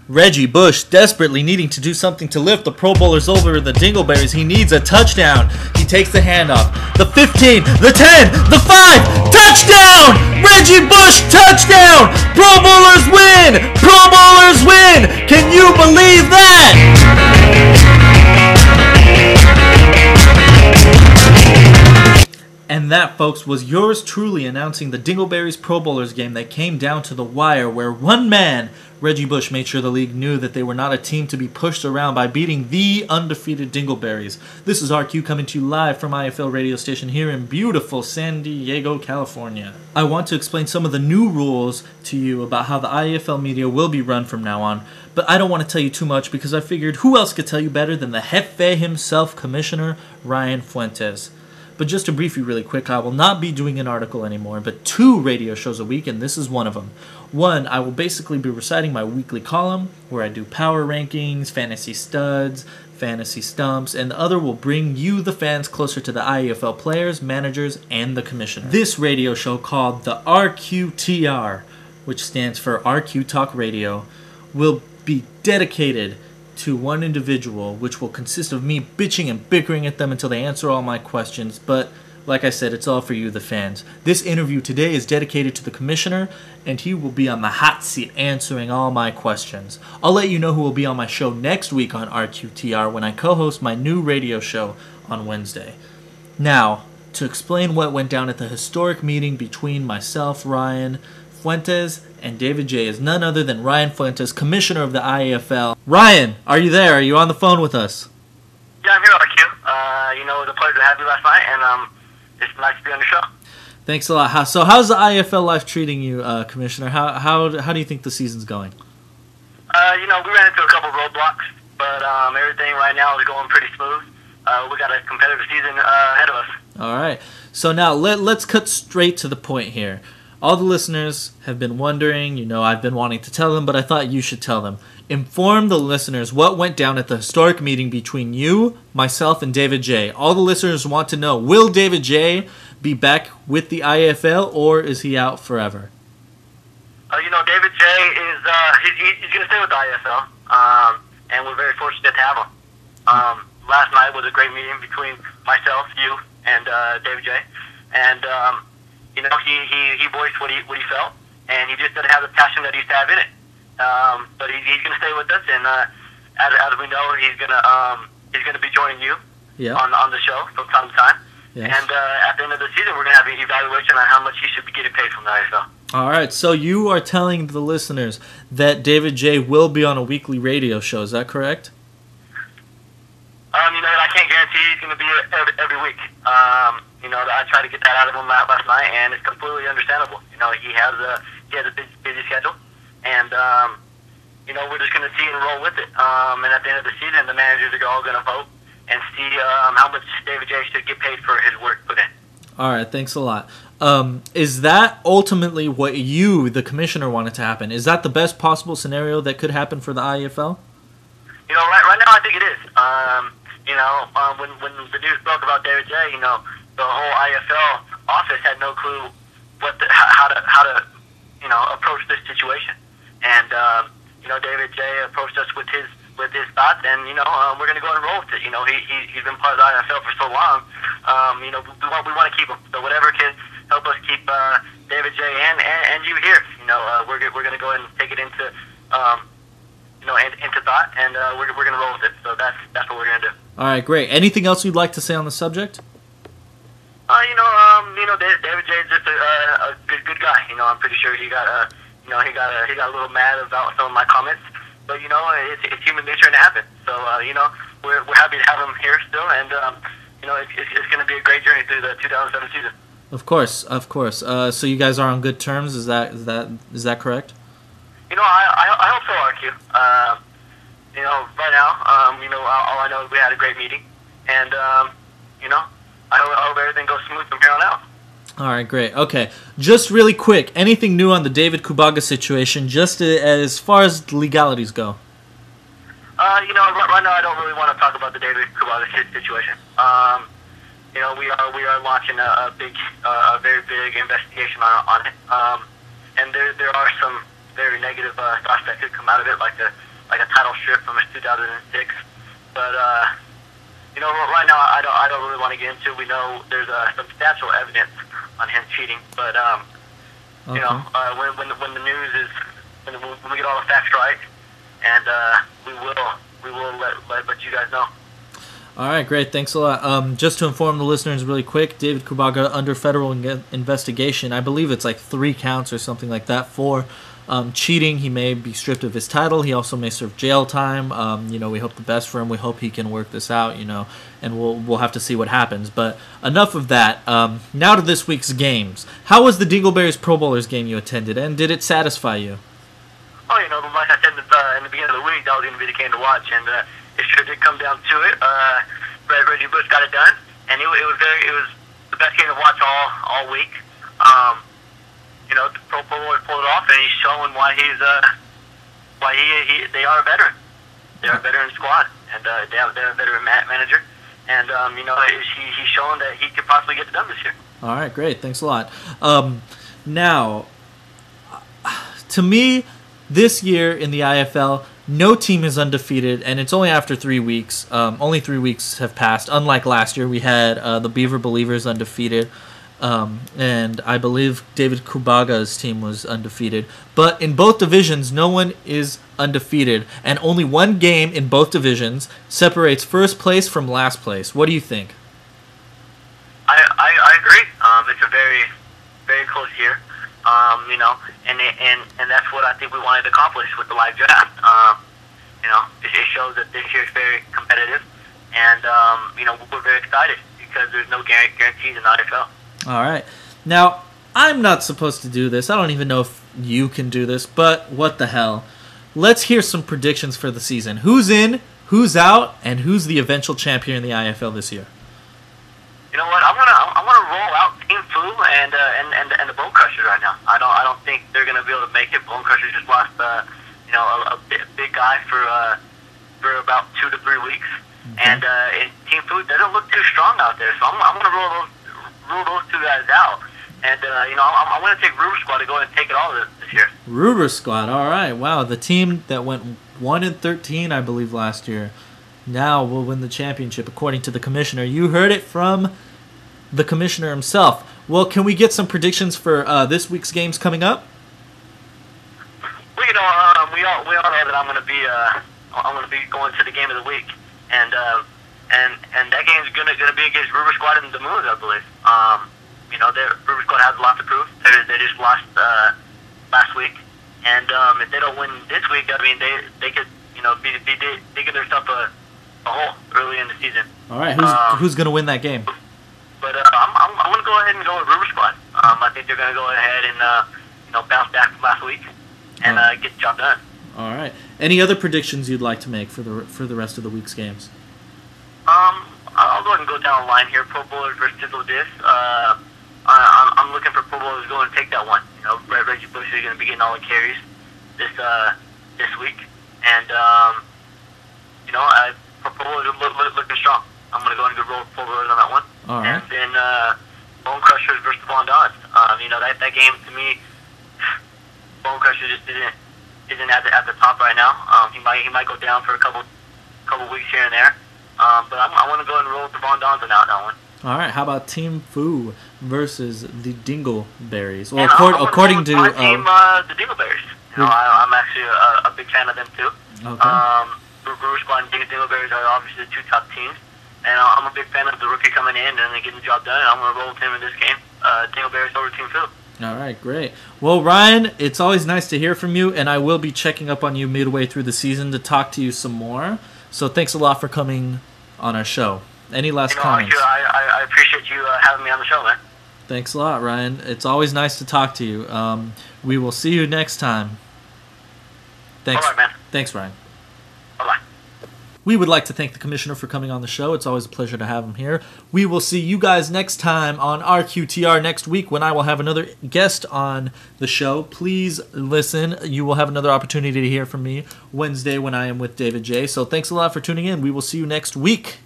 Reggie Bush desperately needing to do something to lift the Pro Bowlers over the Dingleberries. He needs a touchdown. He takes the handoff. The 15, the 10, the 5, touchdown! Reggie Bush, touchdown! Pro Bowlers win! Pro Bowlers win! Can you believe that? And that, folks, was yours truly announcing the Dingleberries Pro Bowlers game that came down to the wire, where one man, Reggie Bush, made sure the league knew that they were not a team to be pushed around by beating the undefeated Dingleberries. This is RQ coming to you live from IEFL Radio Station here in beautiful San Diego, California. I want to explain some of the new rules to you about how the IEFL media will be run from now on, but I don't want to tell you too much because I figured who else could tell you better than the Jefe himself, Commissioner Ryan Fuentes. But just to brief you really quick, I will not be doing an article anymore, but 2 radio shows a week, and this is one of them. One, I will basically be reciting my weekly column, where I do power rankings, fantasy studs, fantasy stumps, and the other will bring you, the fans, closer to the IEFL players, managers, and the commissioner. This radio show, called the RQTR, which stands for RQ Talk Radio, will be dedicated to one individual, which will consist of me bitching and bickering at them until they answer all my questions. But like I said, it's all for you, the fans. This interview today is dedicated to the commissioner, and he will be on the hot seat answering all my questions. I'll let you know who will be on my show next week on RQTR when I co-host my new radio show on Wednesday. Now, to explain what went down at the historic meeting between myself, Ryan Fuentes, and David J. is none other than Ryan Fuentes, Commissioner of the IEFL. Ryan, are you there? Are you on the phone with us? Yeah, I'm here, RQ. It was a pleasure to have you last night, and it's nice to be on the show. Thanks a lot. So how's the IEFL life treating you, Commissioner? How do you think the season's going? We ran into a couple roadblocks, but everything right now is going pretty smooth. We got a competitive season ahead of us. All right. So now let's cut straight to the point here. All the listeners have been wondering, I've been wanting to tell them, but I thought you should tell them. Inform the listeners what went down at the historic meeting between you, myself, and David J. All the listeners want to know, will David J. be back with the IEFL, or is he out forever? David J. is he's going to stay with the IEFL, and we're very fortunate to have him. Last night was a great meeting between myself, you, and David J. And he voiced what he felt, and he just didn't have the passion that he used to have in it. But he's going to stay with us, and as we know, he's going to be joining you on the show from time to time. Yes. And at the end of the season, we're going to have an evaluation on how much he should be getting paid from the IFL. All right, so you are telling the listeners that David J. will be on a weekly radio show. Is that correct? I can't guarantee he's going to be every week. I tried to get that out of him last night, and it's completely understandable. He has a busy schedule, and we're just going to see and roll with it. And at the end of the season, the managers are all going to vote and see how much David J. should get paid for his work put in. All right, thanks a lot. Is that ultimately what you, the commissioner, wanted to happen? Is that the best possible scenario that could happen for the IEFL? Right now I think it is. When the news broke about David J., the whole IFL office had no clue how to approach this situation. And David J. approached us with his thoughts, and we're going to go and roll with it. He's been part of the IFL for so long. We want to keep him. So whatever can help us keep David J. and you here, we're going to go ahead and take it into into thought, and we're going to roll with it. So that's what we're going to do. All right, great. Anything else you'd like to say on the subject? David J. is just a good guy. I'm pretty sure he got he got a little mad about some of my comments, but it's human nature and it happens. So we're happy to have him here still, and it's going to be a great journey through the 2007 season. Of course. So you guys are on good terms. Is that correct? I hope so, RQ. Right now, all I know is we had a great meeting, and I hope everything goes smooth from here on out. All right, great. Okay, just really quick, anything new on the David Kubaga situation, just as far as legalities go? Right now I don't really want to talk about the David Kubaga situation. We are launching a very big investigation on it, and there are some very negative thoughts that could come out of it, like the like a title strip from 2006. But right now I don't really want to get into. We know there's substantial evidence on him cheating, but Okay. when the news is when we get all the facts right, and we will let you guys know. All right, great. Thanks a lot. Just to inform the listeners really quick, David Kubaga under federal investigation. I believe it's like 3 counts or something like that for cheating. He may be stripped of his title. He also may serve jail time. We hope the best for him. We hope he can work this out, and we'll have to see what happens. But enough of that. Now to this week's games. How was the Dingleberries Pro Bowlers game you attended, and did it satisfy you? Oh, like I said in the beginning of the week, that was going to be the game to watch, and it sure did come down to it. Reggie Bush got it done, and it was the best game to watch all week. The Pro Bowlers pulled it off, and he's showing why they are a veteran. They are a veteran squad, and they're a veteran manager, and he's showing that he could possibly get it done this year. All right, great. Thanks a lot. Now, to me, this year in the IFL, no team is undefeated, and it's only after 3 weeks. Only 3 weeks have passed. Unlike last year, we had the Beaver Believers undefeated, and I believe David Kubaga's team was undefeated. But in both divisions, no one is undefeated, and only one game in both divisions separates first place from last place. What do you think? I agree. It's a very, very close year. And that's what I think we wanted to accomplish with the live draft. It shows that this year is very competitive, and we're very excited because there's no guarantees in the NFL. All right. Now, I'm not supposed to do this. I don't even know if you can do this, but what the hell. Let's hear some predictions for the season. Who's in, who's out, and who's the eventual champion in the IFL this year? You know what? I'm gonna roll out Team Fu and the Bone Crushers right now. I don't think they're gonna be able to make it. Bone Crushers just lost a big guy for about 2 to 3 weeks, okay. And Team Fu doesn't look too strong out there. So I'm gonna rule those 2 guys out, and I'm gonna take Ruber Squad to go and take it all this year. Ruber Squad, all right. Wow, the team that went 1-13, I believe, last year, now will win the championship, according to the commissioner. You heard it from the commissioner himself. Well, can we get some predictions for this week's games coming up? Well, we all know that I'm going to be going to the game of the week, and that game is going to be against Ruber Squad and the Moons, I believe. Ruber Squad has a lot to prove. They just lost last week, and if they don't win this week, I mean they could be digging themselves a hole early in the season. All right, who's going to win that game? But I'm going to go ahead and go with Ruber Squad. I think they're going to go ahead and bounce back from last week and get the job done. All right. Any other predictions you'd like to make for the rest of the week's games? I'll go ahead and go down the line here. Pro Bowlers versus Tizzle Dis. I'm looking for Pro Bowlers to go and take that one. Reggie Bush is going to be getting all the carries this week, and Pro Bowlers are looking strong. I'm going to go and roll Pro Bowlers on that one. All right. And then Bone Crushers versus the Von Dons. That game to me, Bone Crusher just isn't at the top right now. He might go down for a couple weeks here and there. But I want to go and roll with the Von Dons on that one. All right. How about Team Fu versus the Dingleberries? Well, according to the Dingleberries. I'm actually a big fan of them too. Okay. Ruber Squad and Dingleberries are obviously the 2 top teams. And I'm a big fan of the rookie coming in and getting the job done. I'm going to roll with him in this game. Dingleberries over Team Phil. All right, great. Well, Ryan, it's always nice to hear from you, and I will be checking up on you midway through the season to talk to you some more. So thanks a lot for coming on our show. Any last comments? I appreciate you having me on the show, man. Thanks a lot, Ryan. It's always nice to talk to you. We will see you next time. Thanks. All right, man. Thanks, Ryan. Bye-bye. We would like to thank the commissioner for coming on the show. It's always a pleasure to have him here. We will see you guys next time on RQTR next week when I will have another guest on the show. Please listen. You will have another opportunity to hear from me Wednesday when I am with David J. So thanks a lot for tuning in. We will see you next week.